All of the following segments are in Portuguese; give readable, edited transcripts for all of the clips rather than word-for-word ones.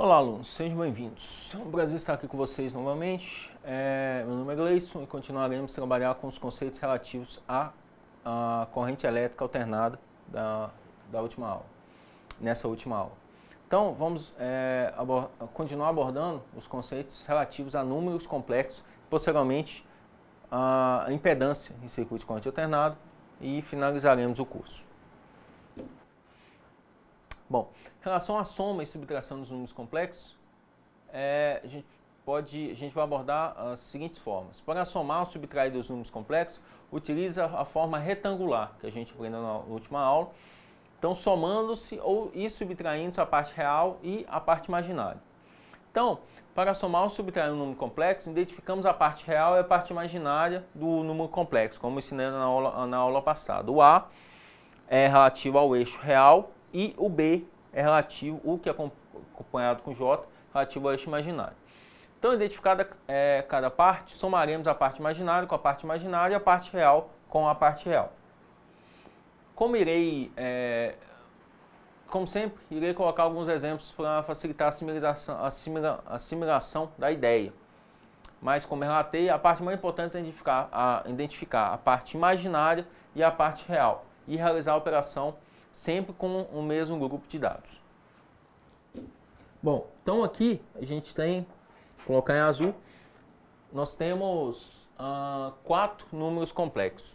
Olá, alunos, sejam bem-vindos. É um prazer estar aqui com vocês novamente. Meu nome é Gleison e continuaremos a trabalhar com os conceitos relativos à corrente elétrica alternada da última aula, nessa última aula. Então, vamos continuar abordando os conceitos relativos a números complexos, posteriormente a impedância em circuito de corrente alternada e finalizaremos o curso. Bom, em relação à soma e subtração dos números complexos, a gente vai abordar as seguintes formas. Para somar ou subtrair dos números complexos, utiliza a forma retangular, que a gente aprendeu na última aula. Então, somando-se e subtraindo-se a parte real e a parte imaginária. Então, para somar ou subtrair um número complexo, identificamos a parte real e a parte imaginária do número complexo, como ensinei na aula passada. O A é relativo ao eixo real e o B é relativo, o que é acompanhado com J, relativo ao eixo imaginário. Então, identificada cada parte, somaremos a parte imaginária com a parte imaginária e a parte real com a parte real. Como sempre, irei colocar alguns exemplos para facilitar a assimilação da ideia. Mas, como eu relatei, a parte mais importante é identificar a parte imaginária e a parte real e realizar a operação sempre com o mesmo grupo de dados. Bom, então aqui a gente tem, vou colocar em azul, nós temos 4 números complexos.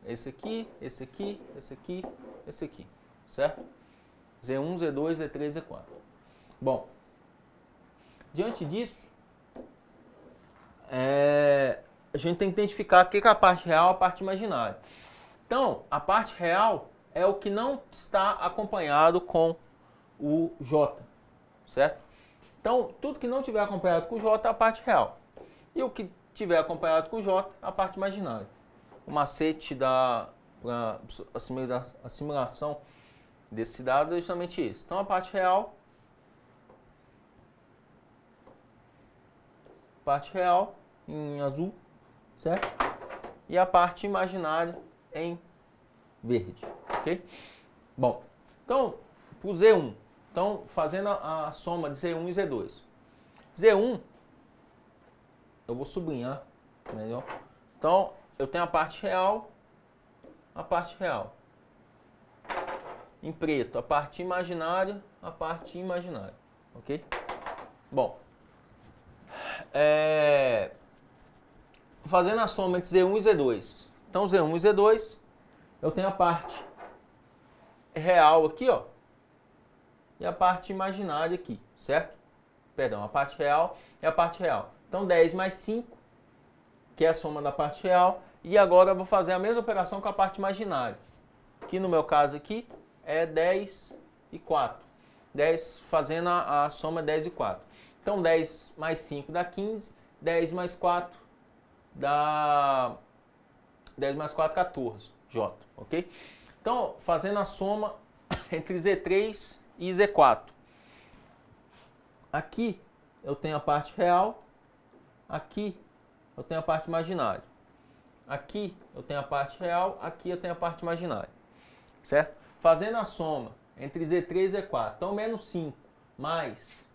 Esse aqui, esse aqui, esse aqui, esse aqui, certo? Z1, Z2, Z3, Z4. Bom, diante disso, a gente tem que identificar o que é a parte real e a parte imaginária. Então, a parte real é o que não está acompanhado com o J, certo? Então, tudo que não tiver acompanhado com o J é a parte real. E o que tiver acompanhado com o J é a parte imaginária. O macete para assimilação desse dado é justamente isso. Então, a parte real em azul, certo? E a parte imaginária em verde, ok? Bom, então, para o Z1, então, fazendo a soma de Z1 e Z2. Z1, eu vou sublinhar melhor. Então, eu tenho a parte real. Em preto, a parte imaginária, ok? Bom, fazendo a soma entre Z1 e Z2. Então, Z1 e Z2, eu tenho a parte real aqui, ó, e a parte imaginária aqui, certo? Perdão, a parte real e a parte real. Então, 10 mais 5, que é a soma da parte real, e agora eu vou fazer a mesma operação com a parte imaginária, que no meu caso aqui é 10 e 4. 10, fazendo a soma 10 e 4. Então, 10 mais 5 dá 15, 10 mais 4 dá 10 mais 4, 14, J, ok? Então, fazendo a soma entre Z3 e Z4. Aqui eu tenho a parte real, aqui eu tenho a parte imaginária. Aqui eu tenho a parte real, aqui eu tenho a parte imaginária, certo? Fazendo a soma entre Z3 e Z4, então menos 5 mais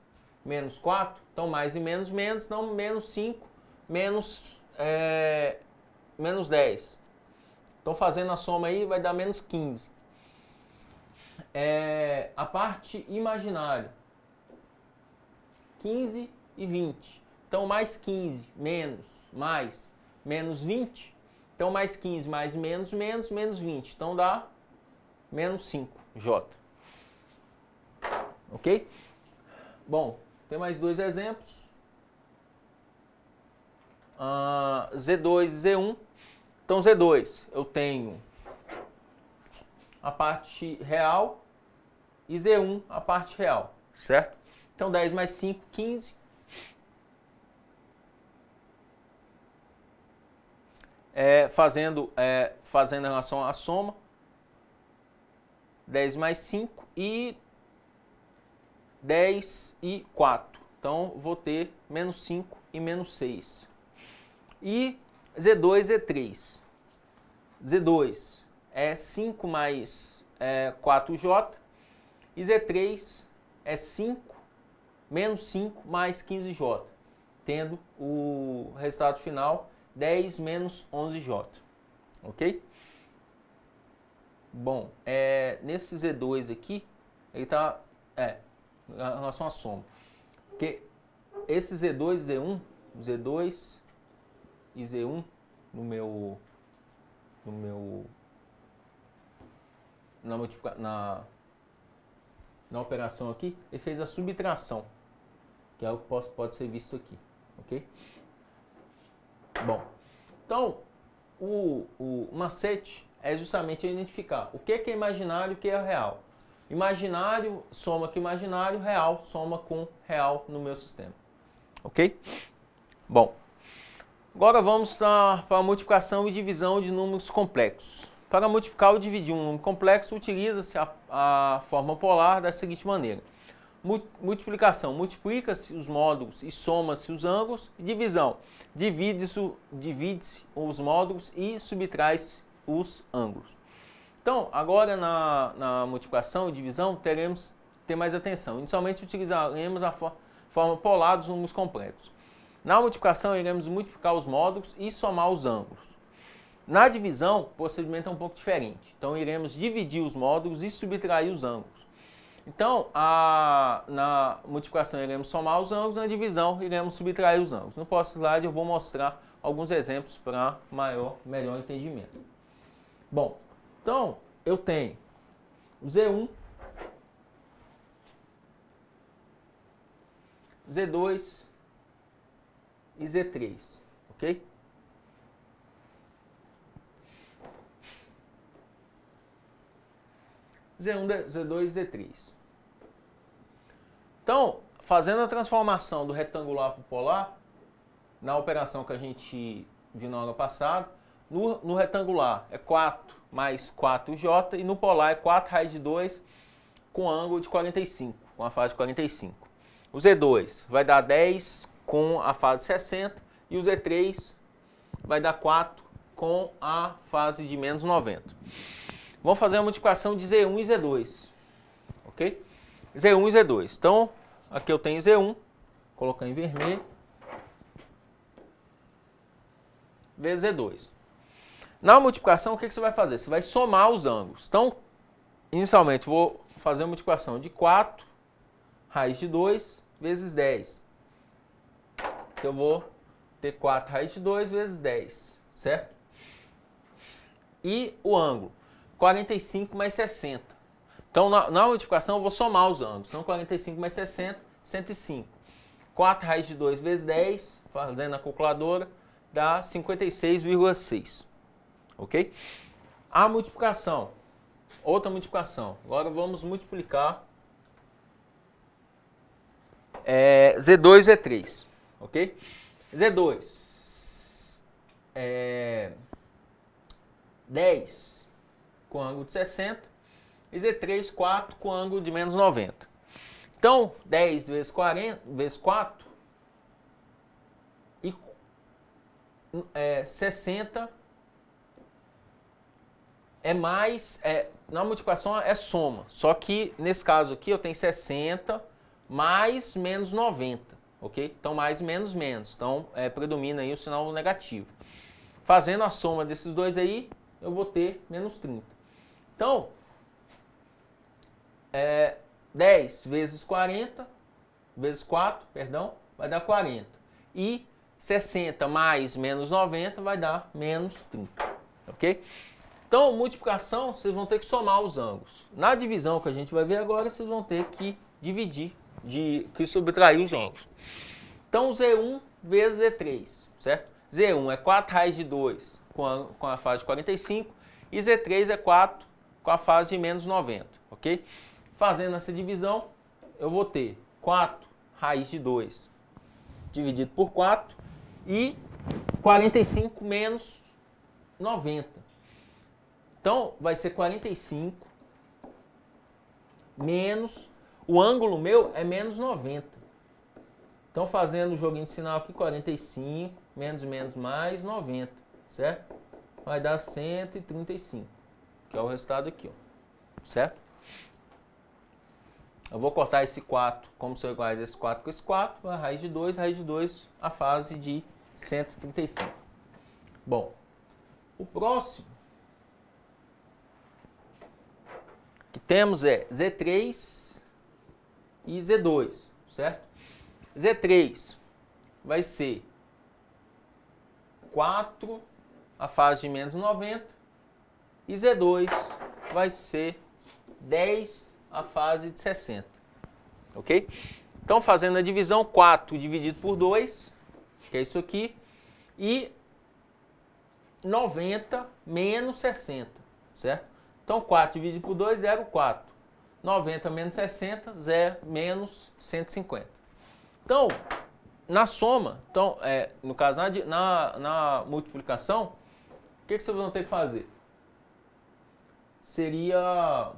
menos 4, então mais e menos, então menos 5, menos 10. Então, fazendo a soma aí, vai dar menos 15. A parte imaginária, 15 e 20. Então, mais 15, mais, menos 20. Então, mais 15, mais menos 20. Então, dá menos 5, J. Ok? Bom, tem mais 2 exemplos. Z2 e Z1. Então, Z2, eu tenho a parte real e Z1, a parte real, certo? Então, 10 mais 5, 15. Fazendo em relação à soma, 10 mais 5 e 10 e 4. Então, vou ter menos 5 e menos 6. E Z2 e Z3. Z2 é 5 mais 4J e Z3 é 5 menos 5 mais 15J, tendo o resultado final 10 menos 11J, ok? Bom, nesse Z2 aqui, ele está, em relação à soma, porque esse Z2 e Z2 e Z1 na operação aqui, ele fez a subtração, que é o que pode ser visto aqui, ok? Bom, então, o macete é justamente identificar o que é imaginário e o que é real. Imaginário soma com imaginário, real soma com real no meu sistema, ok? Bom, agora vamos para a multiplicação e divisão de números complexos. Para multiplicar ou dividir um número complexo, utiliza-se a forma polar da seguinte maneira. Multiplicação, multiplica-se os módulos e soma-se os ângulos. Divisão, divide-se os módulos e subtrai-se os ângulos. Então, agora na multiplicação e divisão, teremos que ter mais atenção. Inicialmente, utilizaremos a forma polar dos números complexos. Na multiplicação, iremos multiplicar os módulos e somar os ângulos. Na divisão, o procedimento é um pouco diferente. Então, iremos dividir os módulos e subtrair os ângulos. Então, na multiplicação, iremos somar os ângulos, na divisão, iremos subtrair os ângulos. No próximo slide, eu vou mostrar alguns exemplos para melhor entendimento. Bom, então, eu tenho o Z1, Z2 e Z3, ok? Z1, Z2 e Z3. Então, fazendo a transformação do retangular para o polar, na operação que a gente viu na aula passada, no retangular é 4 mais 4J e no polar é 4 raiz de 2 com ângulo de 45, com a fase de 45. O Z2 vai dar 10 com a fase 60 e o Z3 vai dar 4 com a fase de menos 90. Vamos fazer a multiplicação de Z1 e Z2, ok? Z1 e Z2. Então, aqui eu tenho Z1, colocando em vermelho, vezes Z2. Na multiplicação, o que você vai fazer? Você vai somar os ângulos. Então, inicialmente, vou fazer a multiplicação de 4 raiz de 2 vezes 10. Eu vou ter 4 raiz de 2 vezes 10, certo? E o ângulo, 45 mais 60. Então, na multiplicação, eu vou somar os ângulos. Então, 45 mais 60, 105. 4 raiz de 2 vezes 10, fazendo a calculadora, dá 56,6. Ok? A multiplicação. Outra multiplicação. Agora vamos multiplicar Z2 e Z3. Ok? Z2. 10 com ângulo de 60 e Z3, 4 com ângulo de menos 90. Então, 10 vezes 40, vezes 4 e 60 é mais, na multiplicação é soma, só que nesse caso aqui eu tenho 60 mais menos 90, ok? Então, mais menos menos, então predomina aí o sinal negativo. Fazendo a soma desses dois aí, eu vou ter menos 30. Então, 10 vezes 40, vezes 4, perdão, vai dar 40. E 60 mais menos 90 vai dar menos 30, ok? Então, multiplicação, vocês vão ter que somar os ângulos. Na divisão que a gente vai ver agora, vocês vão ter que dividir, que subtrair os ângulos. Então, Z1 vezes Z3, certo? Z1 é 4 raiz de 2 com a fase de 45 e Z3 é 4 com a fase de menos 90, ok? Fazendo essa divisão, eu vou ter 4 raiz de 2 dividido por 4 e 45 menos 90. Então, vai ser 45 menos, o ângulo meu é menos 90. Então, fazendo o joguinho de sinal aqui, 45 menos menos mais 90, certo? Vai dar 135, que é o resultado aqui, ó, certo? Eu vou cortar esse 4, como são iguais esse 4 com esse 4, a raiz de 2, a fase de 135. Bom, o próximo que temos é Z3 e Z2, certo? Z3 vai ser 4, a fase de menos 90, e Z2 vai ser 10, a fase de 60, ok? Então, fazendo a divisão, 4 dividido por 2, que é isso aqui, e 90 menos 60, certo? Então, 4 dividido por 2, 0,4. 90 menos 60, 0, menos 150. Então, na soma, então, no caso, na multiplicação, o que vocês vão ter que fazer? Seria...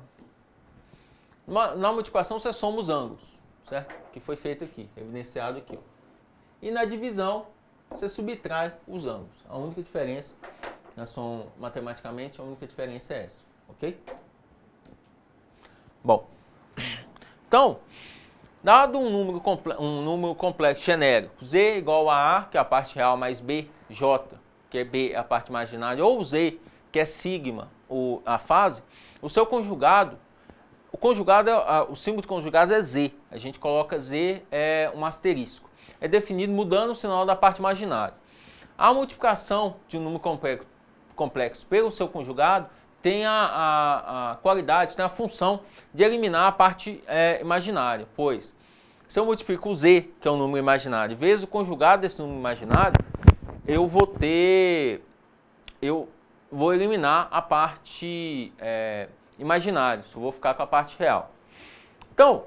Na multiplicação, você soma os ângulos, certo? Que foi feito aqui, evidenciado aqui. Ó. E na divisão, você subtrai os ângulos. A única diferença, matematicamente, a única diferença é essa, ok? Bom, então, dado um número complexo genérico, Z igual a A, que é a parte real, mais B, J, que é B, a parte imaginária, ou Z, que é sigma, a fase, o seu conjugado, o símbolo de conjugado é Z. A gente coloca Z, um asterisco. É definido mudando o sinal da parte imaginária. A multiplicação de um número complexo pelo seu conjugado tem a qualidade, tem a função de eliminar a parte imaginária, pois se eu multiplico o Z, que é um número imaginário, vezes o conjugado desse número imaginário, eu vou eliminar a parte imaginária, eu vou ficar com a parte real. Então,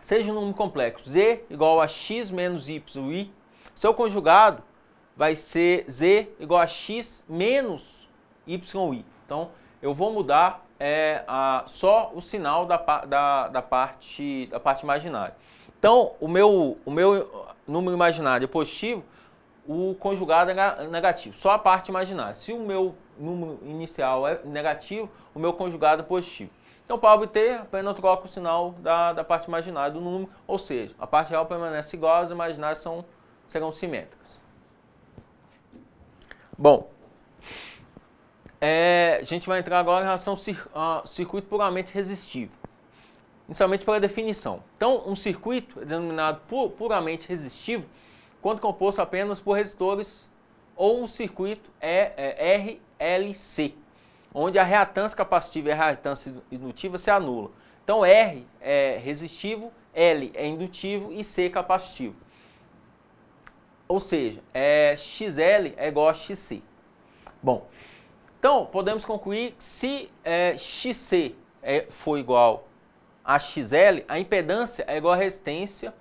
seja um número complexo Z igual a x menos y, seu conjugado vai ser Z igual a x menos y. Então, eu vou mudar só o sinal da parte imaginária. Então, o meu número imaginário é positivo, o conjugado é negativo, só a parte imaginária. Se o meu número inicial é negativo, o meu conjugado é positivo. Então, para obter, apenas eu troco o sinal da parte imaginária do número, ou seja, a parte real permanece igual, as imaginárias serão simétricas. Bom, a gente vai entrar agora em relação ao circuito puramente resistivo. Inicialmente pela definição. Então, um circuito é denominado puramente resistivo quando composto apenas por resistores, ou um circuito RLC, onde a reatância capacitiva e a reatância indutiva se anula. Então, R é resistivo, L é indutivo e C capacitivo. Ou seja, XL é igual a XC. Bom, então podemos concluir que se XC for igual a XL, a impedância é igual a resistência,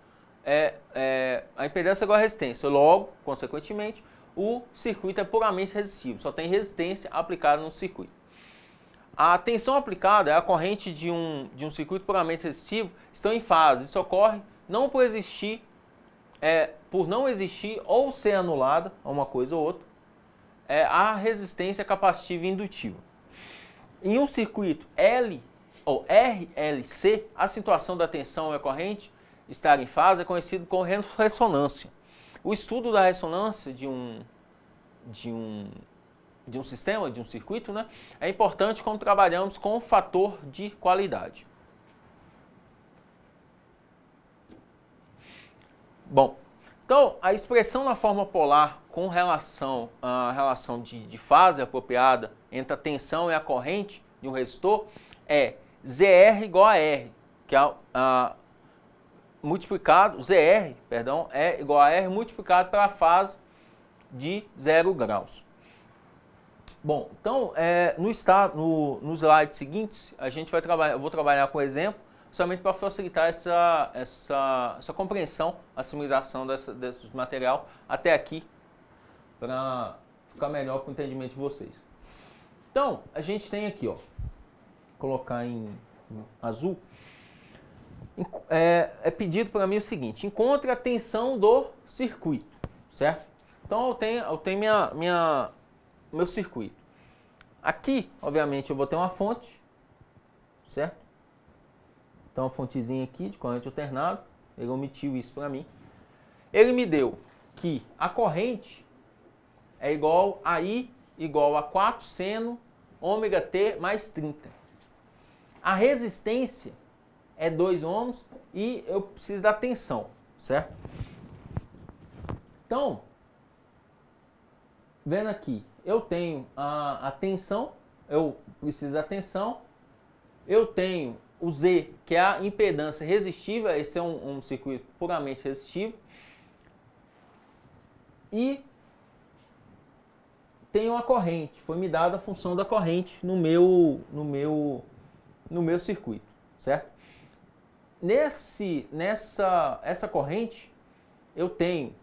a impedância é igual a resistência. Logo, consequentemente, o circuito é puramente resistivo, só tem resistência aplicada no circuito. A tensão aplicada é a corrente de um circuito puramente resistivo estão em fase. Isso ocorre não por existir, por não existir ou ser anulada, uma coisa ou outra, a resistência capacitiva e indutiva. Em um circuito L ou RLC, a situação da tensão e a corrente estar em fase é conhecido como ressonância. O estudo da ressonância de um sistema, de um circuito, né, é importante quando trabalhamos com o fator de qualidade. Bom, então a expressão na forma polar com relação à relação de fase apropriada entre a tensão e a corrente de um resistor é ZR igual a R, que é ZR, perdão, é igual a R multiplicado pela fase de 0 graus. Bom, então, no slide seguinte, eu vou trabalhar com exemplo, somente para facilitar essa compreensão, assimilação desse material até aqui, para ficar melhor com o entendimento de vocês. Então, a gente tem aqui, ó, colocar em azul, pedido para mim o seguinte: encontre a tensão do circuito, certo? Então eu tenho meu circuito. Aqui, obviamente, eu vou ter uma fonte, certo? Então, a fontezinha aqui de corrente alternada, ele omitiu isso para mim. Ele me deu que a corrente é igual a I igual a 4 seno ômega T mais 30. A resistência é 2 ohms e eu preciso da tensão, certo? Então, vendo aqui, eu tenho a tensão, eu preciso da tensão, eu tenho o Z, que é a impedância resistiva, esse é um circuito puramente resistivo, e tenho a corrente, foi me dada a função da corrente no meu circuito, certo? Essa corrente, eu tenho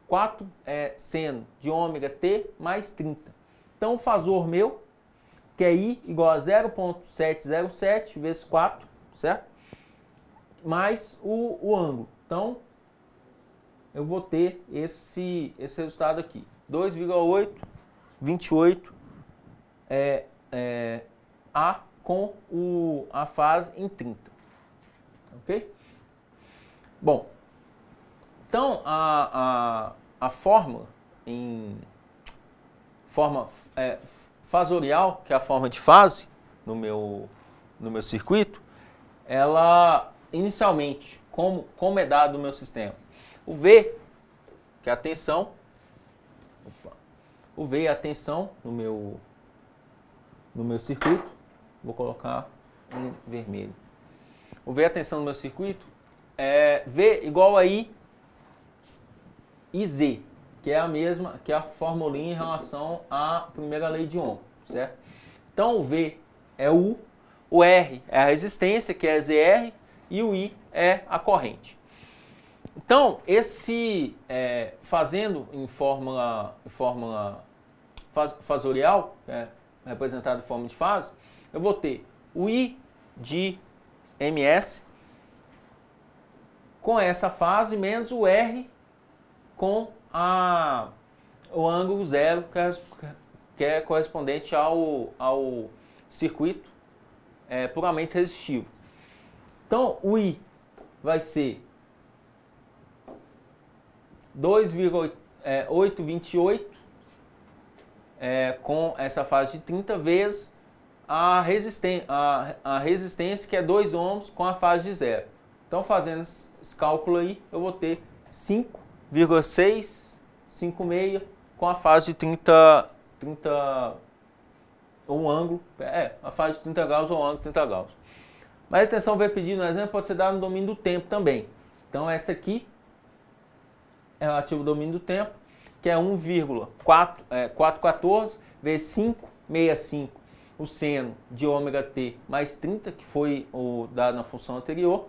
4 seno de ômega T mais 30. Então, o fasor meu, que é I igual a 0,707 vezes 4, certo? Mais o ângulo. Então, eu vou ter esse resultado aqui. 2,828 A com a fase em 30. Ok? Bom, então a fórmula em forma fasorial, que é a forma de fase no meu circuito, ela inicialmente, como é dado no meu sistema, o V, que é a tensão, o V é a tensão no meu circuito, vou colocar em vermelho. O V é a tensão no meu circuito, V igual a I e Z, que é a mesma, que é a formulinha em relação à primeira lei de Ohm, certo? Então o V é o R é a resistência, que é ZR, e o I é a corrente. Então, fazendo em fórmula fasorial, representado em forma de fase, eu vou ter o I de ms com essa fase menos o R com o ângulo zero, que é correspondente ao circuito puramente resistivo. Então, o I vai ser 2,828 com essa fase de 30 vezes a resistência, que é 2 ohms, com a fase de zero. Então, fazendo esse cálculo aí, eu vou ter 5,656 com a fase de 30 ou um ângulo, a fase de 30 graus ou um ângulo de 30 graus. Mas atenção, vai pedir no exemplo, pode ser dado no domínio do tempo também. Então, essa aqui é relativo ao domínio do tempo, que é 1,414 vezes 565, o seno de ômega T mais 30, que foi o dado na função anterior.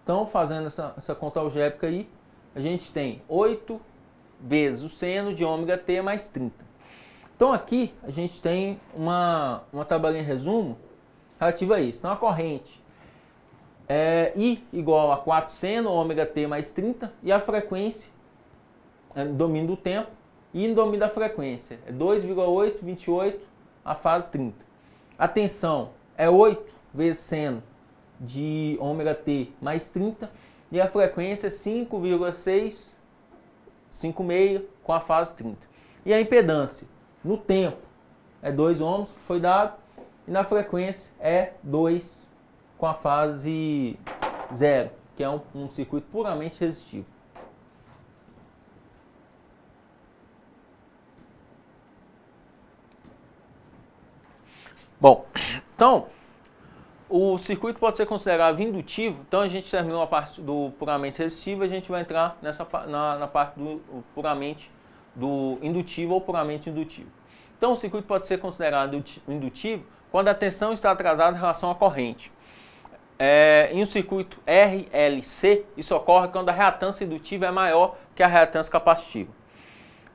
Então, fazendo essa conta algébrica aí, a gente tem 8 vezes o seno de ômega T mais 30. Então, aqui a gente tem uma tabelinha em resumo relativa a isso. Então, a corrente é I igual a 4 seno ômega T mais 30, e a frequência, no domínio do tempo, e no domínio da frequência, é 2,828 a fase 30. A tensão é 8 vezes seno de ômega T mais 30, e a frequência é 5,656 com a fase 30. E a impedância no tempo é 2 ohms, que foi dado, e na frequência é 2 com a fase 0, que é um circuito puramente resistivo. Bom, então, o circuito pode ser considerado indutivo. Então, a gente terminou a parte do puramente resistivo, a gente vai entrar na parte do puramente do indutivo ou puramente indutivo. Então, o circuito pode ser considerado indutivo quando a tensão está atrasada em relação à corrente. Em um circuito RLC, isso ocorre quando a reatância indutiva é maior que a reatância capacitiva.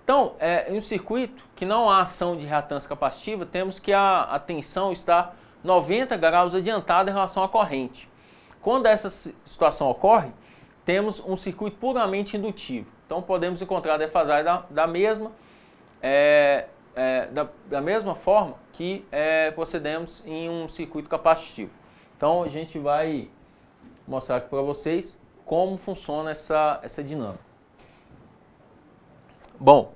Então, em um circuito que não há ação de reatância capacitiva, temos que a tensão está 90 graus adiantada em relação à corrente. Quando essa situação ocorre, temos um circuito puramente indutivo. Então, podemos encontrar a defasagem da mesma forma que procedemos em um circuito capacitivo. Então a gente vai mostrar aqui para vocês como funciona essa dinâmica. Bom,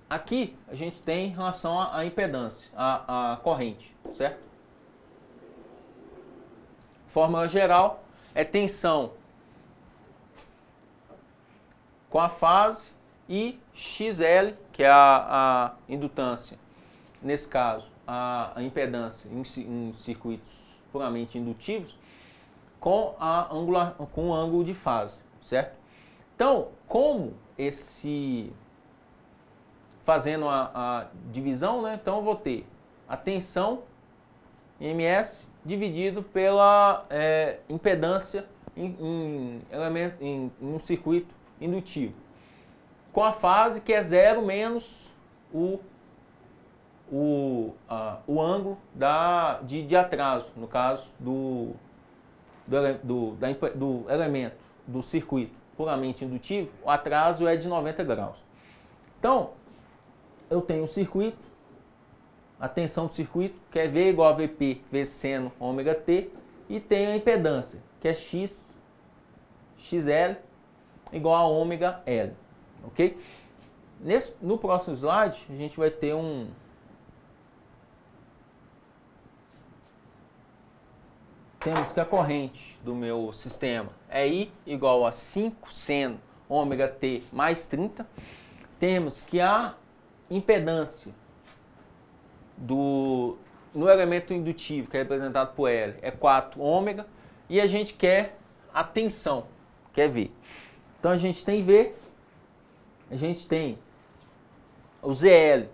aqui a gente tem em relação à impedância, à corrente, certo? Fórmula geral é tensão com a fase e XL, que é a indutância, nesse caso, a impedância em circuitos puramente indutivos, com o ângulo de fase, certo? Então, fazendo a divisão, né? Então eu vou ter a tensão ms dividido pela impedância em um circuito indutivo, com a fase que é 0 menos o ângulo de atraso, no caso do elemento do circuito puramente indutivo, o atraso é de 90 graus. Então, eu tenho um circuito, a tensão do circuito, que é V igual a Vp vezes seno ômega t, e tenho a impedância, que é XL igual a ômega L, ok? No próximo slide, a gente vai ter temos que a corrente do meu sistema é I igual a 5 seno ômega t mais 30. Temos que a impedância no elemento indutivo, que é representado por L, é 4 ômega, e a gente quer a tensão, que é V. Então a gente tem V, a gente tem o ZL,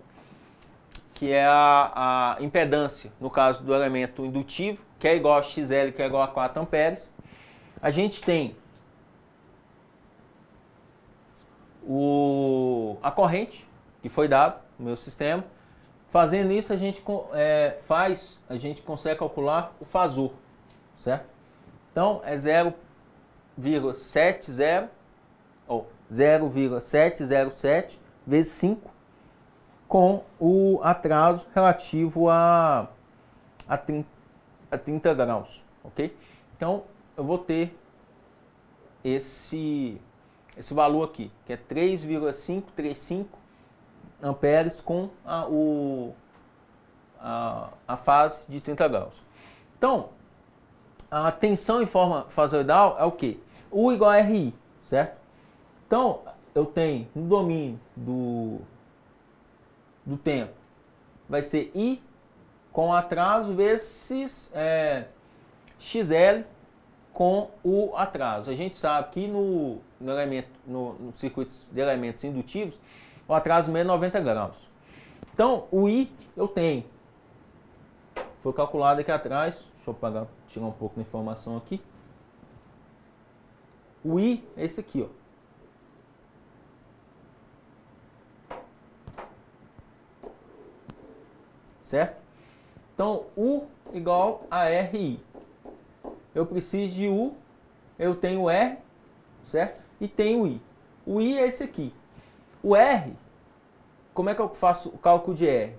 que é a impedância, no caso do elemento indutivo, que é igual a XL, que é igual a 4 amperes. A gente tem a corrente, que foi dado no meu sistema. Fazendo isso, a gente consegue calcular o fasor, certo? Então, é 0,70 ou 0,707 vezes 5 com o atraso relativo a 30 graus, ok? Então, eu vou ter esse valor aqui, que é 3,535 amperes com a fase de 30 graus. Então, a tensão em forma fasoidal é o quê? U igual a RI, certo? Então, eu tenho no domínio do tempo, vai ser I com atraso vezes XL com o atraso. A gente sabe que no circuitos de elementos indutivos, o atraso é 90 graus. Então, o I eu tenho. Foi calculado aqui atrás. Deixa eu tirar um pouco de informação aqui. O I é esse aqui, ó. Certo? Então, U igual a RI. Eu preciso de U, eu tenho R, certo? E tenho I. O I é esse aqui. O R, como é que eu faço o cálculo de R?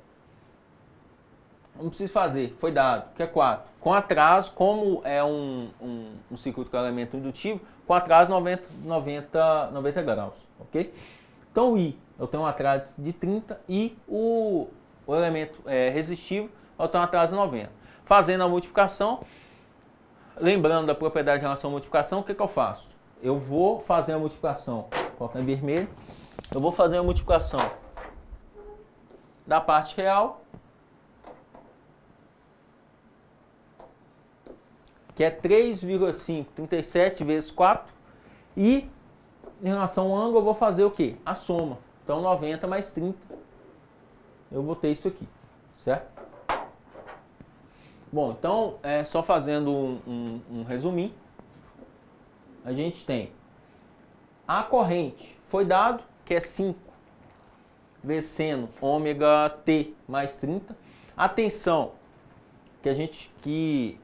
Não preciso fazer, foi dado, que é 4. Com atraso, como é um circuito com elemento indutivo, com atraso 90 graus, ok? Então o I, eu tenho um atraso de 30 e o elemento resistivo, eu tenho um atraso de 90. Fazendo a multiplicação, lembrando da propriedade de relação à multiplicação, o que eu faço? Eu vou fazer a multiplicação, vou colocar em vermelho, eu vou fazer a multiplicação da parte real, que é 3,537 vezes 4, e em relação ao ângulo eu vou fazer o quê? A soma. Então 90 mais 30, eu vou ter isso aqui, certo? Bom, então, só fazendo um resuminho, a gente tem a corrente, foi dado, que é 5 vezes seno ômega t mais 30. A tensão, que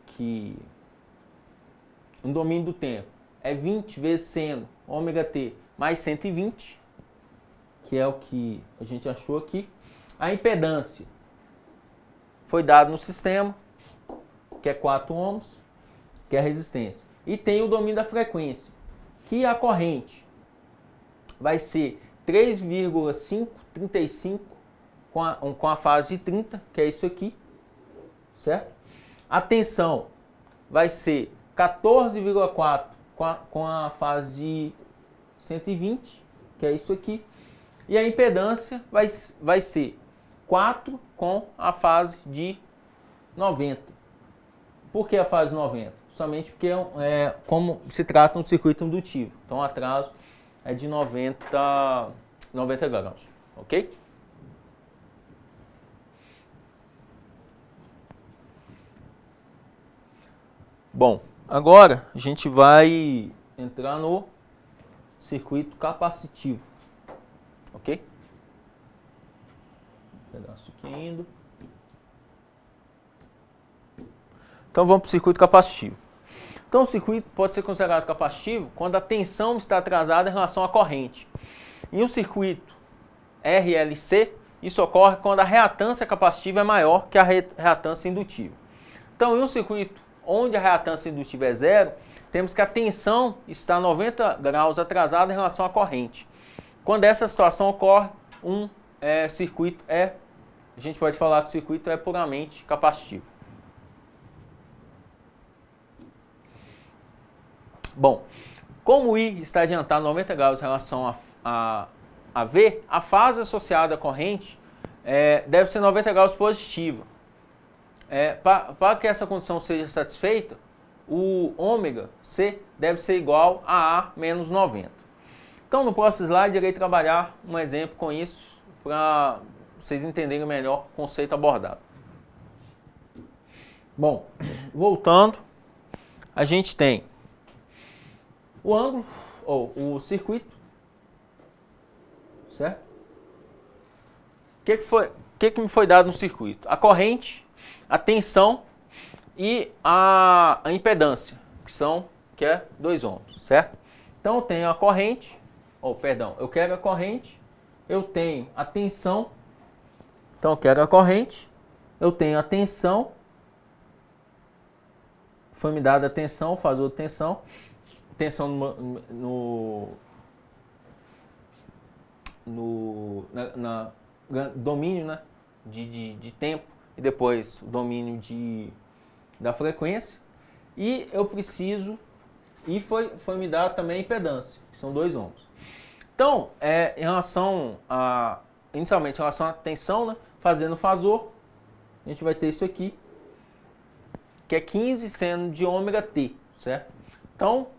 no domínio do tempo, é 20 vezes seno ômega t mais 120, que é o que a gente achou aqui. A impedância foi dado no sistema, que é 4 ohms, que é a resistência. E tem o domínio da frequência, que a corrente vai ser 3,535 com a fase de 30, que é isso aqui, certo? A tensão vai ser 14,4 com a fase de 120, que é isso aqui. E a impedância vai ser 4 com a fase de 90. Por que a fase 90? Somente porque como se trata de um circuito indutivo. Então o atraso é de 90 graus, ok? Bom, agora a gente vai entrar no circuito capacitivo, ok? Pedaço aqui indo. Então vamos para o circuito capacitivo. Então o circuito pode ser considerado capacitivo quando a tensão está atrasada em relação à corrente. Em um circuito RLC, isso ocorre quando a reatância capacitiva é maior que a reatância indutiva. Então em um circuito onde a reatância indutiva é zero, temos que a tensão está 90 graus atrasada em relação à corrente. Quando essa situação ocorre, circuito a gente pode falar que o circuito é puramente capacitivo. Bom, como I está adiantado 90 graus em relação a V, a fase associada à corrente deve ser 90 graus positiva. Para que essa condição seja satisfeita, o ômega C deve ser igual a A menos 90. Então, no próximo slide, irei trabalhar um exemplo com isso para vocês entenderem melhor o conceito abordado. Bom, voltando, a gente tem o ângulo, ou o circuito, certo? O que me foi dado no circuito? A corrente, a tensão e a impedância, que é 2 ohms, certo? Então eu tenho a corrente, eu quero a corrente, eu tenho a tensão, então eu quero a corrente, eu tenho a tensão, foi me dada a tensão, fator de tensão no domínio, né, de tempo, e depois o domínio da frequência, e eu preciso, e foi me dado também a impedância, que são 2 ohms. Então, inicialmente em relação à tensão, né, fazendo o fasor, a gente vai ter isso aqui, que é 15 seno de ômega t, certo? Então,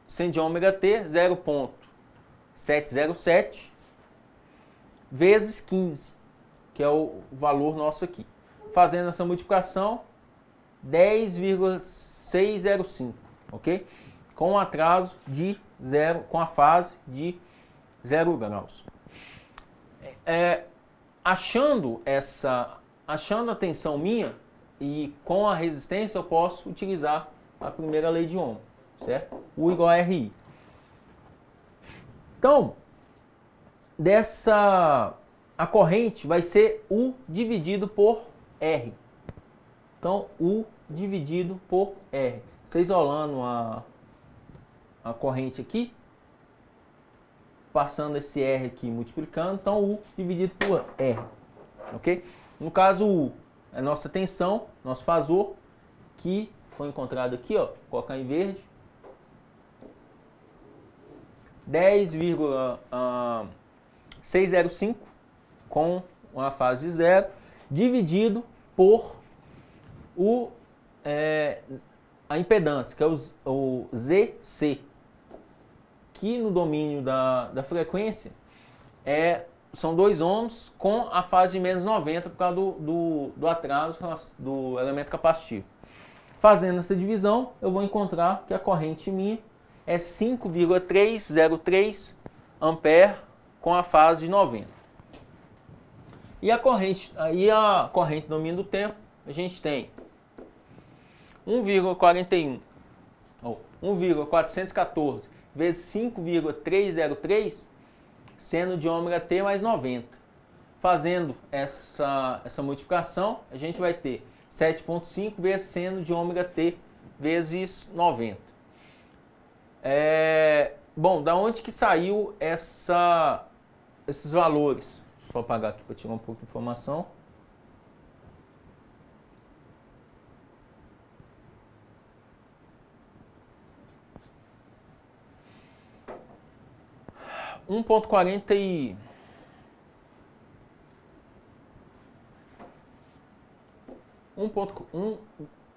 seno de ômega t, 0,707 vezes 15, que é o valor nosso aqui. Fazendo essa multiplicação, 10,605, ok? Com um atraso de 0, com a fase de 0 graus. Achando a tensão minha e com a resistência, eu posso utilizar a primeira lei de Ohm, certo? U igual a RI. Então, a corrente vai ser U dividido por R. Então, U dividido por R. Você isolando a corrente aqui, passando esse R aqui, multiplicando, então U dividido por R, ok? No caso, U é nossa tensão, nosso fasor, que foi encontrado aqui, ó, vou colocar em verde, 10,605 com uma fase 0, dividido por a impedância, que é o ZC, que no domínio da frequência são 2 ohms com a fase de menos 90 por causa do atraso do elemento capacitivo. Fazendo essa divisão, eu vou encontrar que a corrente minha é 5,303 ampere com a fase de 90. E a corrente no domínio do tempo, a gente tem 1,414 vezes 5,303 seno de ômega t mais 90. fazendo essa multiplicação, a gente vai ter 7,5 vezes seno de ômega t vezes 90. Bom, da onde que saiu esses valores? Deixa eu apagar aqui para tirar um pouco de informação. Um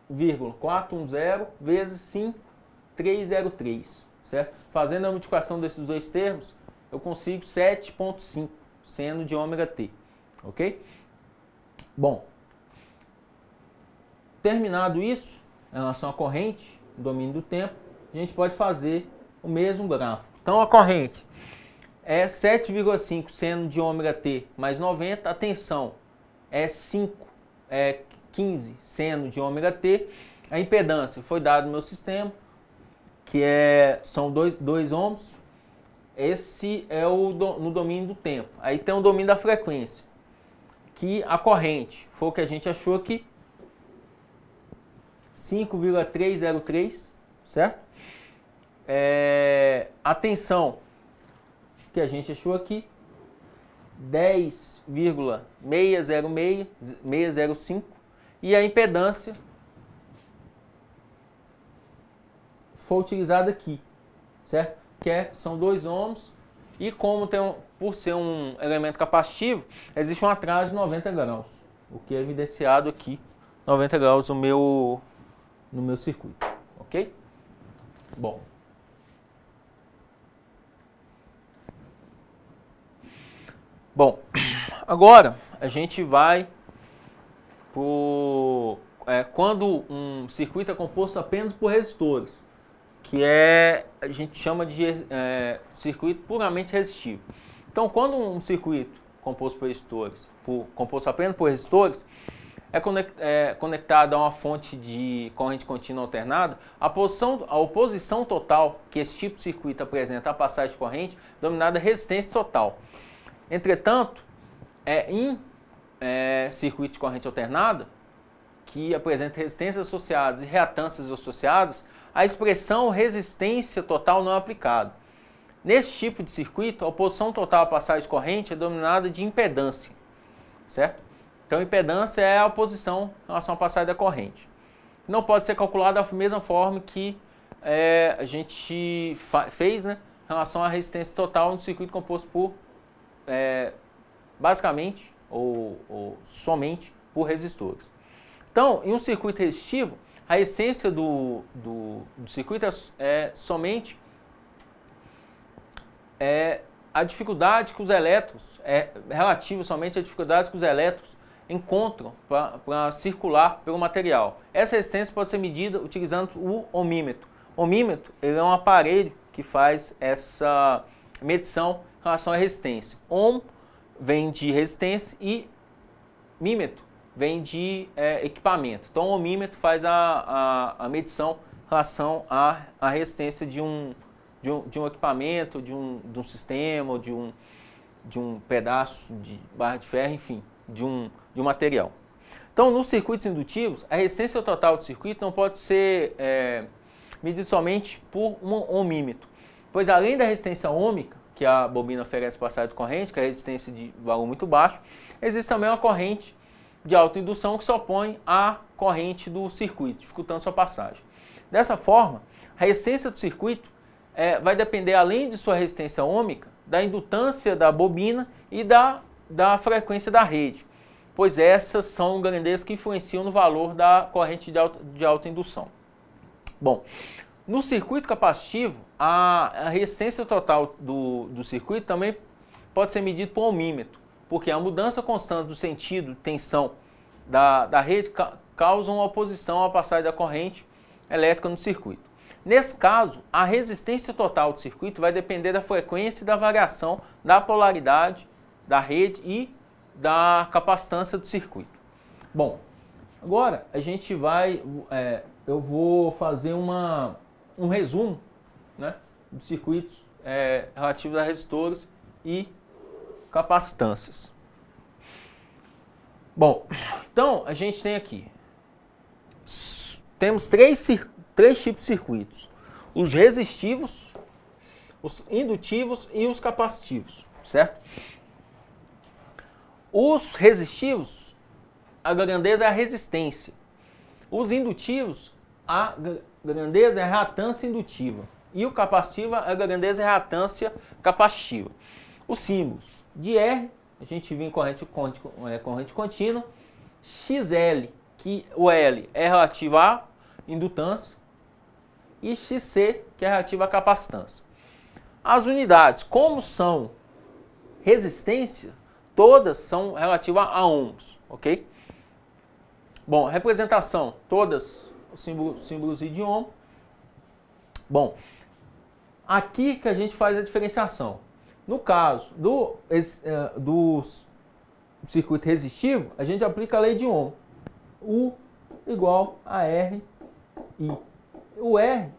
1,410 vezes 5,303, certo? Fazendo a multiplicação desses dois termos, eu consigo 7,5 seno de ômega t, ok? Bom, terminado isso, em relação à corrente, domínio do tempo, a gente pode fazer o mesmo gráfico. Então, a corrente é 7,5 seno de ômega t mais 90, a tensão é 15 seno de ômega t, a impedância foi dada no meu sistema, que são 2 ohms, esse é no domínio do tempo. Aí tem o domínio da frequência, que a corrente foi o que a gente achou aqui, 5,303, certo? A tensão que a gente achou aqui, 10,605, e a impedância foi utilizada aqui, certo? São 2 ohms, e como por ser um elemento capacitivo, existe um atraso de 90 graus, o que é evidenciado aqui, 90 graus no meu circuito, ok? Bom. Agora a gente vai quando um circuito é composto apenas por resistores, que a gente chama de circuito puramente resistivo. Então, quando um circuito composto por resistores, composto apenas por resistores, é conectado a uma fonte de corrente contínua alternada, a oposição total que esse tipo de circuito apresenta à passagem de corrente, denominada resistência total. Entretanto, em circuito de corrente alternada, que apresenta resistências associadas e reatâncias associadas, a expressão resistência total não é aplicada. Nesse tipo de circuito, a oposição total à passagem de corrente é denominada de impedância, certo? Então, impedância é a oposição em relação à passagem da corrente. Não pode ser calculada da mesma forma que a gente fez, né, em relação à resistência total no circuito composto por basicamente ou somente por resistores. Então, em um circuito resistivo, a essência do circuito é somente a dificuldade que os elétrons, relativa somente à dificuldade que os elétrons encontram para circular pelo material. Essa resistência pode ser medida utilizando o ohmímetro. O ohmímetro é um aparelho que faz essa medição em relação à resistência. Ohm vem de resistência e mímetro vem de equipamento. Então, o ohmímetro faz a medição em relação à resistência de um equipamento, de um sistema, de um pedaço de barra de ferro, enfim, de um material. Então, nos circuitos indutivos, a resistência total do circuito não pode ser medida somente por um ohmímetro, pois além da resistência ôhmica, que a bobina oferece passagem de corrente, que é a resistência de valor muito baixo, existe também uma corrente de alta indução que se opõe à corrente do circuito, dificultando sua passagem. Dessa forma, a resistência do circuito vai depender, além de sua resistência ôhmica, da indutância da bobina e da frequência da rede, pois essas são grandezas que influenciam no valor da corrente de alta indução. Bom, no circuito capacitivo, a resistência total do circuito também pode ser medida por ohmímetro, porque a mudança constante do sentido de tensão da rede causa uma oposição à passagem da corrente elétrica no circuito. Nesse caso, a resistência total do circuito vai depender da frequência e da variação da polaridade da rede e da capacitância do circuito. Bom, agora a gente eu vou fazer um resumo, né, de circuitos relativos a resistores e capacitâncias. Bom, então a gente tem aqui, temos três tipos de circuitos: os resistivos, os indutivos e os capacitivos, certo? Os resistivos, a grandeza é a resistência. Os indutivos, a grandeza é a reatância indutiva. E o capacitiva, a grandeza é a reatância capacitiva. Os símbolos de R, a gente viu em corrente contínua. XL, que o L é relativo à indutância. E XC, que é relativo à capacitância. As unidades, como são resistência, todas são relativas a ohms, ok? Bom, representação, todas os símbolos de ohm. Bom, aqui que a gente faz a diferenciação. No caso do circuito resistivo, a gente aplica a lei de Ohm. U igual a R, I. O R,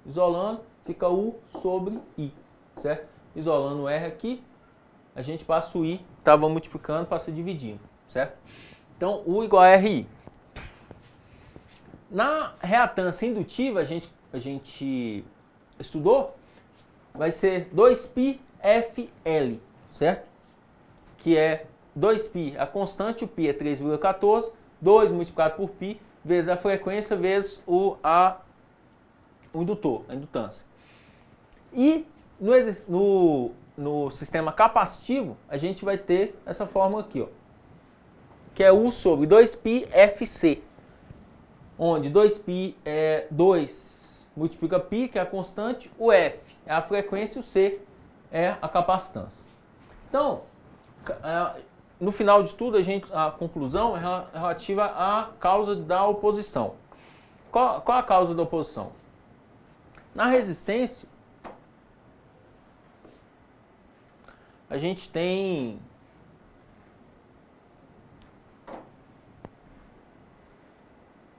isolando, fica U sobre I, certo? Isolando o R aqui, a gente passa o I, estava multiplicando, passa dividindo, certo? Então, U igual a RI. Na reatância indutiva, a gente estudou, vai ser 2πfL, certo? Que é 2π, a constante, o π é 3,14, 2 multiplicado por π, vezes a frequência, vezes o indutor, a indutância. E no sistema capacitivo, a gente vai ter essa fórmula aqui, ó, que é U sobre 2πfC, onde 2π é 2 multiplica π, que é a constante, o F é a frequência e o C é a capacitância. Então, no final de tudo, a conclusão é relativa à causa da oposição. Qual a causa da oposição? Na resistência, a gente tem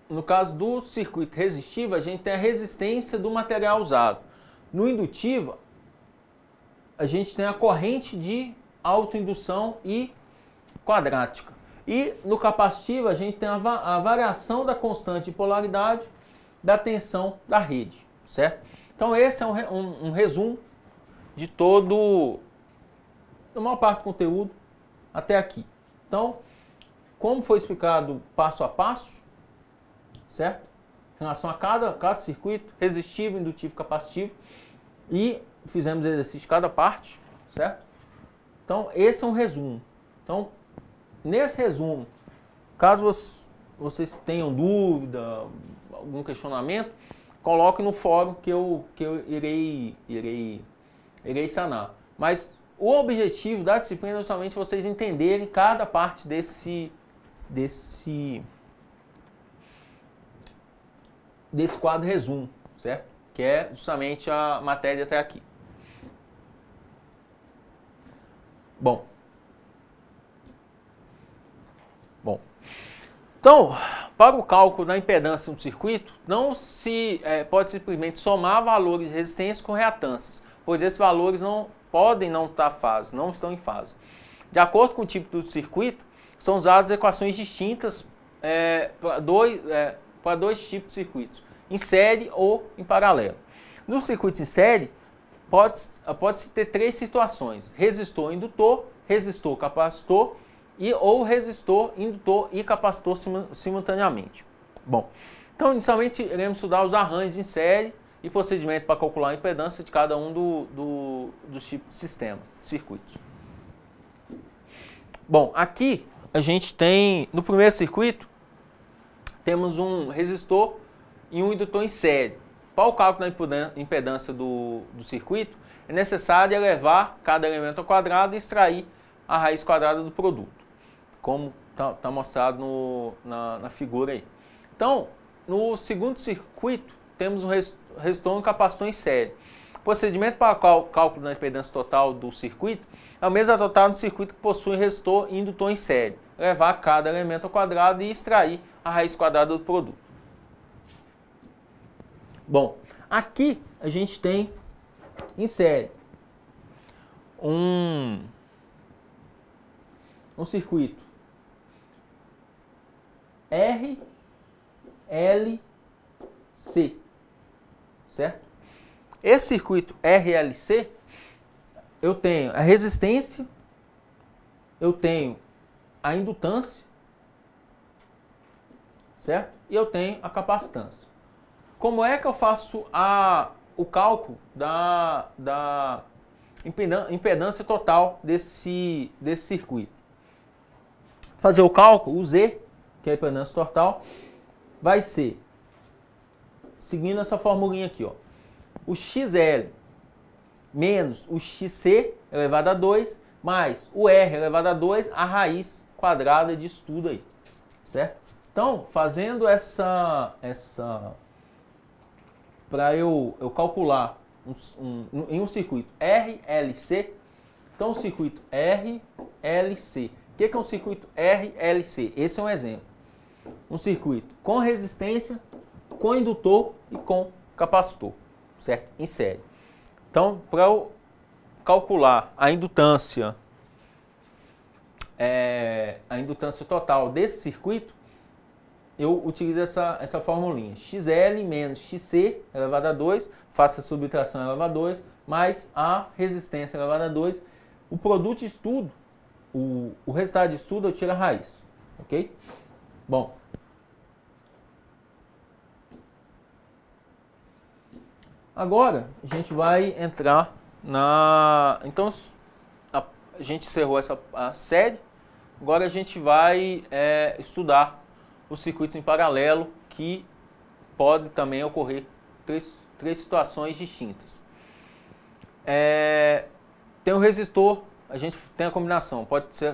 no caso do circuito resistivo, a gente tem a resistência do material usado. No indutivo, a gente tem a corrente de autoindução e quadrática. E no capacitivo, a gente tem a variação da constante de polaridade da tensão da rede, certo? Então esse é um resumo de da maior parte do conteúdo até aqui. Então, como foi explicado passo a passo, certo? Em relação a cada circuito, resistivo, indutivo, capacitivo, e fizemos exercício de cada parte, certo? Então, esse é um resumo. Então, nesse resumo, caso vocês tenham dúvida, algum questionamento, coloque no fórum que eu irei sanar. Mas o objetivo da disciplina é justamente vocês entenderem cada parte desse quadro resumo, certo? Que é justamente a matéria até aqui. Bom. Então, para o cálculo da impedância de um circuito, não se pode simplesmente somar valores de resistência com reatâncias, pois esses valores podem não estão em fase. De acordo com o tipo do circuito, são usadas equações distintas para dois tipos de circuitos, em série ou em paralelo. Nos circuitos em série, pode-se ter três situações: resistor, indutor, resistor, capacitor, ou resistor, indutor e capacitor simultaneamente. Bom, então inicialmente iremos estudar os arranjos em série e procedimento para calcular a impedância de cada um dos tipos de sistemas, de circuitos. Bom, aqui a gente tem, no primeiro circuito, temos um resistor e um indutor em série. Para o cálculo da impedância do circuito, é necessário elevar cada elemento ao quadrado e extrair a raiz quadrada do produto, como está mostrado na figura aí. Então, no segundo circuito, temos um resistor e um capacitor em série. O procedimento para o cálculo da impedância total do circuito é o mesmo adotado no circuito que possui resistor e indutor em série. Levar cada elemento ao quadrado e extrair a raiz quadrada do produto. Bom, aqui a gente tem em série um circuito RLC, certo? Esse circuito RLC, eu tenho a resistência, eu tenho a indutância, certo? E eu tenho a capacitância. Como é que eu faço o cálculo da impedância total desse circuito? Fazer o cálculo, o Z, que é a impedância total, vai ser, seguindo essa formulinha aqui, ó, o XL menos o XC elevado a 2, mais o R elevado a 2, a raiz quadrada disso tudo aí, certo? Então, fazendo para eu calcular em um circuito RLC, então o circuito RLC, o que é um circuito RLC? Esse é um exemplo. Um circuito com resistência, com indutor e com capacitor, certo? Em série. Então, para eu calcular a indutância total desse circuito, eu utilizo essa formulinha. XL menos XC elevado a 2, faço a subtração elevado a 2, mais a resistência elevada a 2. O produto de estudo, o resultado de estudo, eu tiro a raiz. Ok? Bom. Agora, a gente vai entrar então, a gente encerrou a série. Agora a gente vai estudar os circuitos em paralelo, que pode também ocorrer três situações distintas. Tem o resistor, a gente tem a combinação,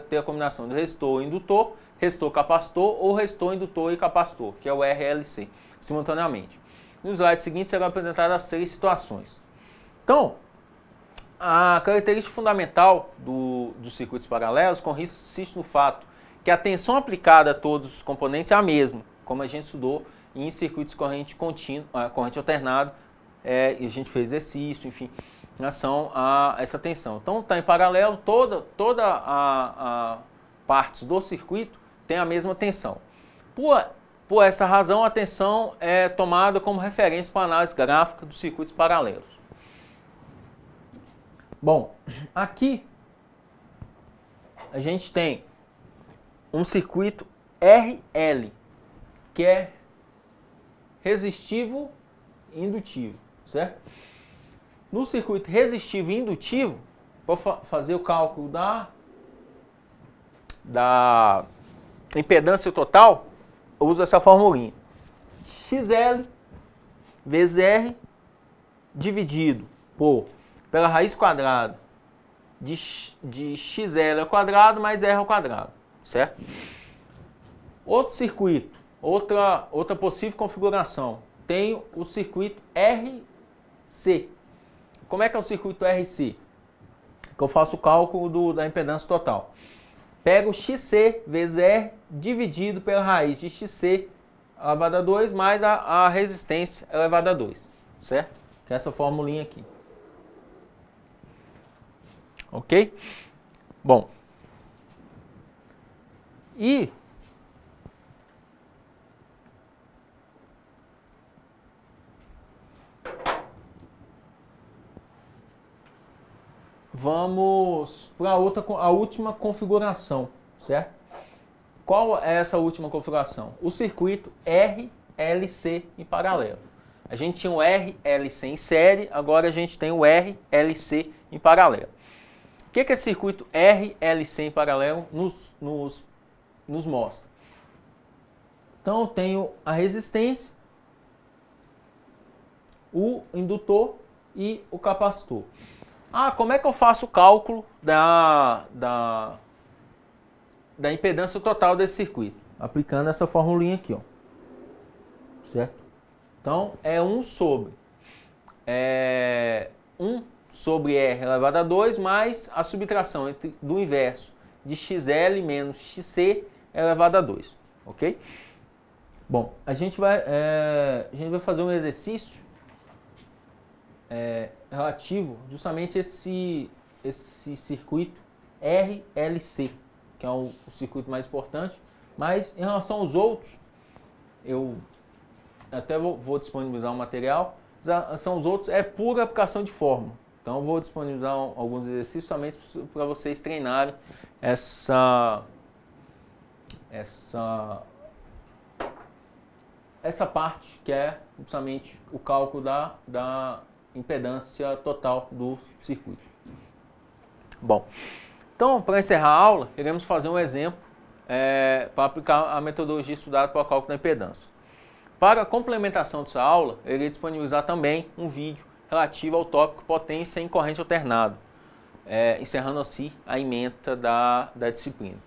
ter a combinação do resistor e indutor, resistor capacitor ou resistor indutor e capacitor, que é o RLC, simultaneamente. No slide seguinte serão apresentadas as 3 situações. Então, a característica fundamental dos circuitos paralelos consiste no fato que a tensão aplicada a todos os componentes é a mesma, como a gente estudou em circuitos corrente contínua, corrente alternada, e a gente fez exercício, enfim, em relação a essa tensão. Então, está em paralelo, toda a partes do circuito tem a mesma tensão. Por essa razão, a tensão é tomada como referência para a análise gráfica dos circuitos paralelos. Bom, aqui a gente tem um circuito RL, que é resistivo e indutivo, certo? No circuito resistivo e indutivo, para fazer o cálculo da impedância total, eu uso essa formulinha. XL vezes R dividido pela raiz quadrada de XL ao quadrado mais R ao quadrado, certo? Outro circuito, outra possível configuração, tem o circuito RC. Como é que é o circuito RC? Que eu faço o cálculo da impedância total. Pego XC vezes R dividido pela raiz de XC elevado a 2 mais a resistência elevada a 2, certo? Que é essa formulinha aqui. Ok? Bom. E vamos para a última configuração, certo? Qual é essa última configuração? O circuito RLC em paralelo. A gente tinha o RLC em série, agora a gente tem o RLC em paralelo. O que esse circuito RLC em paralelo nos mostra? Então eu tenho a resistência, o indutor e o capacitor. Como é que eu faço o cálculo da impedância total desse circuito? Aplicando essa formulinha aqui, ó. Certo? Então, é 1 sobre R elevado a 2 mais a subtração do inverso de XL menos XC elevado a 2. Ok? Bom, a gente vai fazer um exercício relativo justamente a esse circuito RLC, que é o circuito mais importante, mas em relação aos outros, eu até vou disponibilizar um material. São os outros, é pura aplicação de fórmula. Então eu vou disponibilizar alguns exercícios somente para vocês treinarem essa parte que é justamente o cálculo da impedância total do circuito. Bom, então para encerrar a aula, iremos fazer um exemplo para aplicar a metodologia estudada para o cálculo da impedância. Para a complementação dessa aula, eu irei disponibilizar também um vídeo relativo ao tópico potência em corrente alternada, encerrando assim a ementa da disciplina.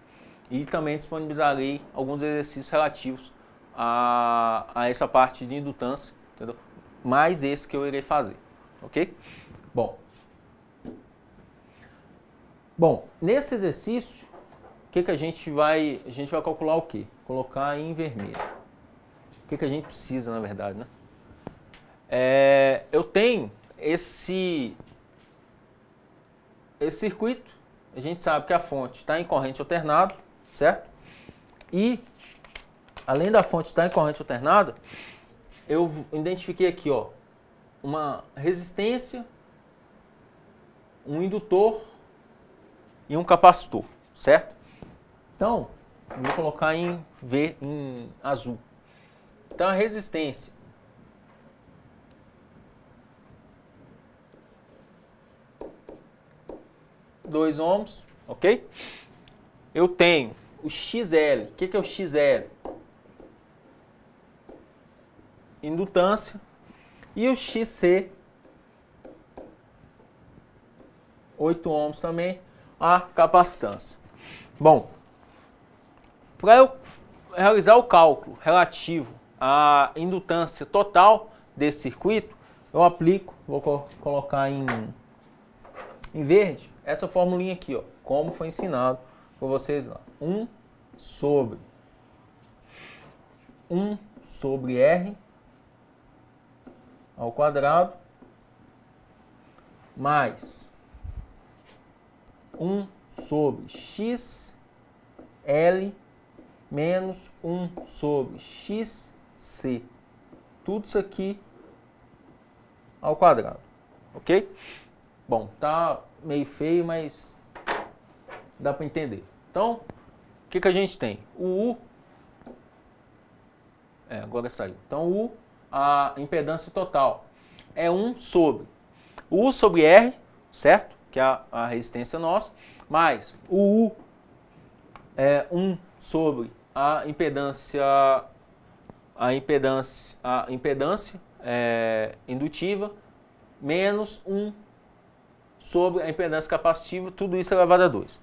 E também disponibilizarei alguns exercícios relativos a essa parte de indutância, entendeu? Mais esse que eu irei fazer, ok? Bom, nesse exercício, o que a gente vai calcular o quê? Colocar em vermelho. O que a gente precisa, na verdade, né? Eu tenho esse circuito, a gente sabe que a fonte está em corrente alternada, certo? E, além da fonte estar em corrente alternada, eu identifiquei aqui, ó, uma resistência, um indutor e um capacitor, certo? Então, eu vou colocar em azul. Então, a resistência 2 ohms, ok? Eu tenho o XL. O que é o XL? Indutância. E o XC, 8 ohms também, a capacitância. Bom, para eu realizar o cálculo relativo à indutância total desse circuito, eu aplico, vou colocar em verde, essa formulinha aqui, ó, como foi ensinado por vocês lá. 1 sobre R ao quadrado mais 1 sobre XL menos 1 sobre XC. Tudo isso aqui ao quadrado, ok? Bom, tá meio feio, mas dá para entender. Então, o que a gente tem? O U, agora saiu. Então, o U, a impedância total, é 1 sobre U sobre R, certo? Que é a resistência nossa, mais o U é 1 sobre a impedância indutiva, menos 1 sobre a impedância capacitiva, tudo isso elevado a 2.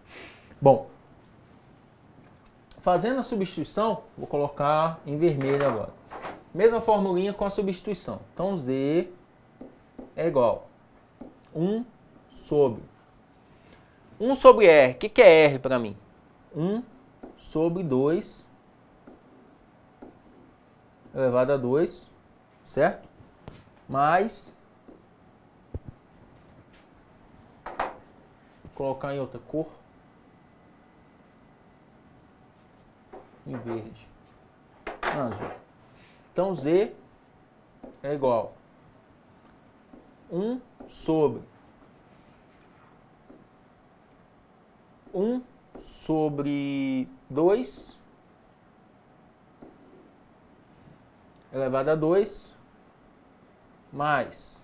Bom, fazendo a substituição, vou colocar em vermelho agora. Mesma formulinha com a substituição. Então, Z é igual a 1 sobre R. O que é R para mim? 1 sobre 2 elevado a 2, certo? Mais, vou colocar em outra cor, em verde, azul. Então, Z é igual a 1 sobre 2 elevado a 2 mais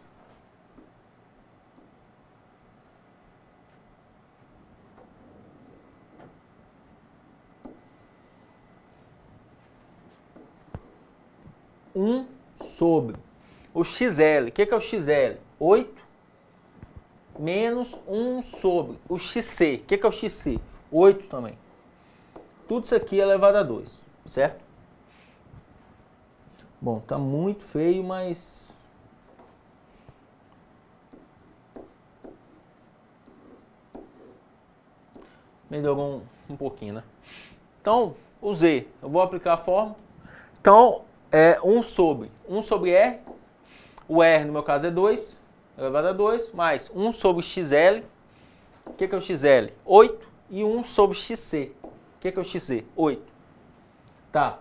1 sobre o XL. O que é o XL? 8 menos 1 sobre o XC. O que é o XC? 8 também. Tudo isso aqui é elevado a 2, certo? Bom, tá muito feio, mas melhorou um pouquinho, né? Então, o Z, eu vou aplicar a fórmula. Então, é 1 sobre R, o R no meu caso é 2, elevado a 2, mais 1 sobre XL, o que é o XL? 8, e 1 sobre XC, o que é o XC? 8. Tá,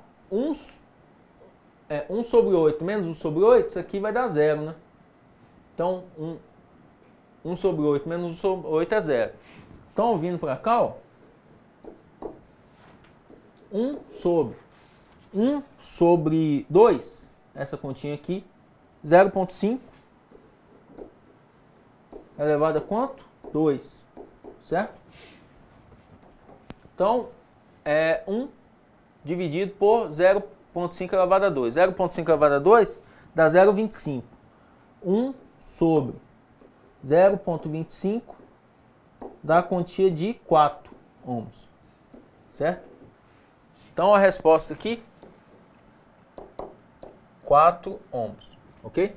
1 sobre 8 menos 1 sobre 8, isso aqui vai dar 0, né? Então, 1 sobre 8 menos 1 sobre 8 é 0. Então, vindo para cá, ó, 1 sobre 2, essa continha aqui, 0,5 elevado a quanto? 2, certo? Então, é 1 dividido por 0,5 elevado a 2. 0,5 elevado a 2 dá 0,25. 1 sobre 0,25 dá a quantia de 4 ohms, certo? Então, a resposta aqui, 4 ohms, ok?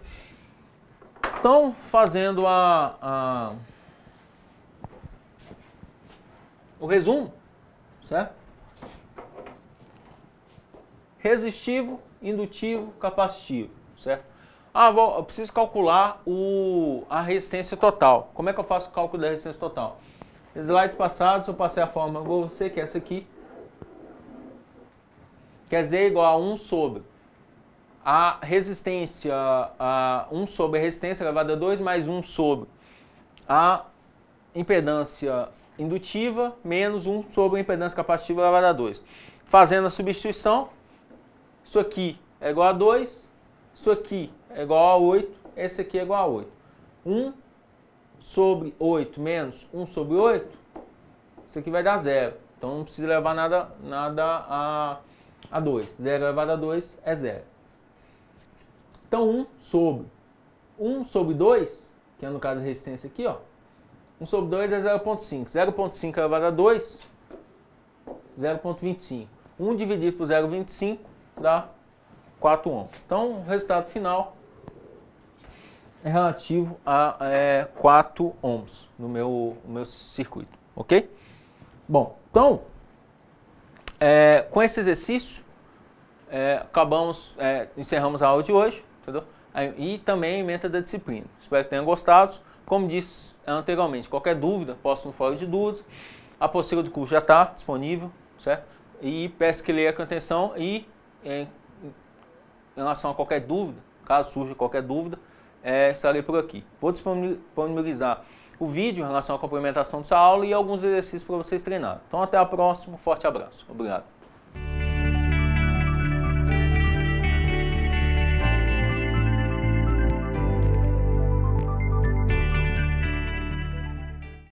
Então, fazendo o resumo, certo? Resistivo, indutivo, capacitivo, certo? Eu preciso calcular a resistência total. Como é que eu faço o cálculo da resistência total? Slides passados eu passei a fórmula para você, que é essa aqui. Quer dizer, igual a 1 sobre a resistência, 1 sobre a resistência elevado a 2 mais 1 sobre a impedância indutiva menos 1 sobre a impedância capacitiva elevado a 2. Fazendo a substituição, isso aqui é igual a 2, isso aqui é igual a 8, esse aqui é igual a 8. 1 sobre 8 menos 1 sobre 8, isso aqui vai dar 0. Então não precisa levar nada a 2. 0 elevado a 2 é 0. Então 1 sobre 2, que é no caso a resistência aqui, ó, 1 sobre 2 é 0,5. 0,5 elevado a 2, 0,25. 1 dividido por 0,25 dá 4 ohms. Então, o resultado final é relativo a 4 ohms no meu circuito, ok? Bom, então, com esse exercício, encerramos a aula de hoje, entendeu? E também a ementa da disciplina. Espero que tenham gostado. Como disse anteriormente, qualquer dúvida, posta no fórum de dúvidas. A apostila do curso já está disponível, certo? E peço que leia com atenção e, em relação a qualquer dúvida, caso surja qualquer dúvida, estarei por aqui. Vou disponibilizar o vídeo em relação à complementação dessa aula e alguns exercícios para vocês treinarem. Então, até a próxima. Forte abraço. Obrigado.